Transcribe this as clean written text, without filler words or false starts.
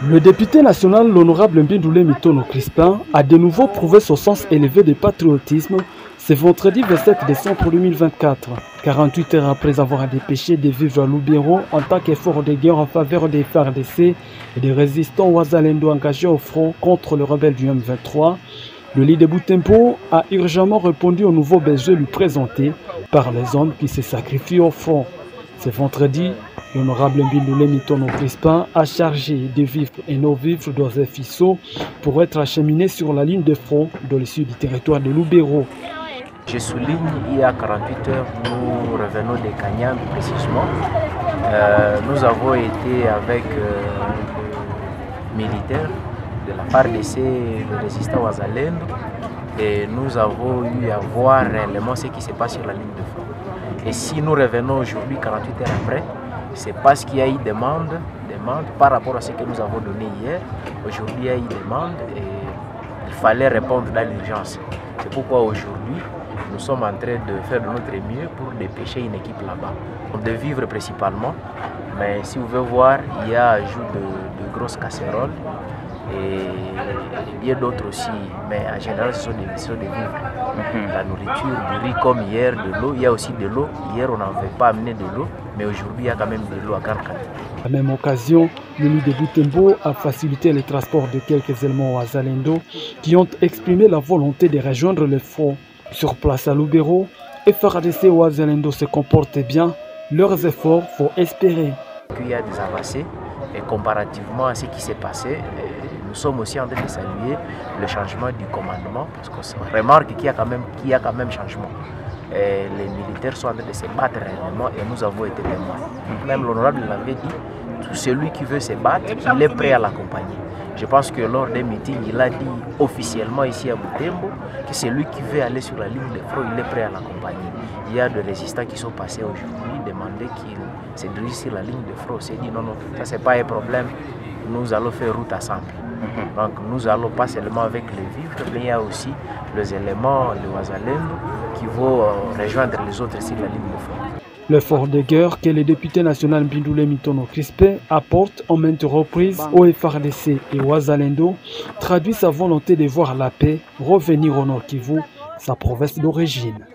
Le député national, l'honorable Mbindoulé Mitono Crispin, a de nouveau prouvé son sens élevé de patriotisme ce vendredi 27 décembre 2024, 48 heures après avoir dépêché de vivre à Lubero en tant qu'effort de guerre en faveur des FARDC et des résistants Wazalendo engagés au front contre le rebelle du M23. Le leader de Boutempo a urgemment répondu aux nouveaux besoins lui présentés par les hommes qui se sacrifient au front. Ce vendredi, l'honorable Mbindoulé Mitono Crispin a chargé de vivres et non-vivres d'Osef Fisso pour être acheminé sur la ligne de front dans le sud du territoire de Lubero. Je souligne, il y a 48 heures, nous revenons de Kanyam précisément. Nous avons été avec les militaires de la FARDC, le résistant Wazalendo, et nous avons eu à voir réellement ce qui se passe sur la ligne de front. Et si nous revenons aujourd'hui, 48 heures après, c'est parce qu'il y a eu demande par rapport à ce que nous avons donné hier. Aujourd'hui, il y a eu demande et il fallait répondre dans l'urgence. C'est pourquoi aujourd'hui, nous sommes en train de faire de notre mieux pour dépêcher une équipe là-bas. De vivre principalement, mais si vous voulez voir, il y a ajout de grosses casseroles et bien d'autres aussi, mais en général ce sont des vivres. La nourriture, du riz comme hier, de l'eau, il y a aussi de l'eau. Hier on n'avait pas amené de l'eau, mais aujourd'hui il y a quand même de l'eau à Karkati. À la même occasion, le leader de Boutempo a facilité le transport de quelques éléments Wazalendo qui ont exprimé la volonté de rejoindre le front. Sur place à Lubero, et FARDC Wazalendo se comportent bien, leurs efforts font espérer. Il y a des avancées et comparativement à ce qui s'est passé, nous sommes aussi en train de saluer le changement du commandement parce qu'on remarque qu'il y a quand même changement. Et les militaires sont en train de se battre réellement et nous avons été témoins. Même l'honorable l'avait dit, tout celui qui veut se battre, il est prêt à l'accompagner. Je pense que lors des meetings, il a dit officiellement ici à Boutembo que celui qui veut aller sur la ligne de front, il est prêt à l'accompagner. Il y a des résistants qui sont passés aujourd'hui, demander qu'ils se dirigent sur la ligne de front. On s'est dit non, ça c'est pas un problème, nous allons faire route ensemble. Donc nous allons pas seulement avec les vivres, mais il y a aussi les éléments, les Wazalendo, qui vont rejoindre les autres sur la ligne de front. L'effort de guerre que le député national Mbindoulé Mitono Crispin apporte en maintes reprises au FARDC et Wazalendo traduit sa volonté de voir la paix revenir au Nord Kivu, sa province d'origine.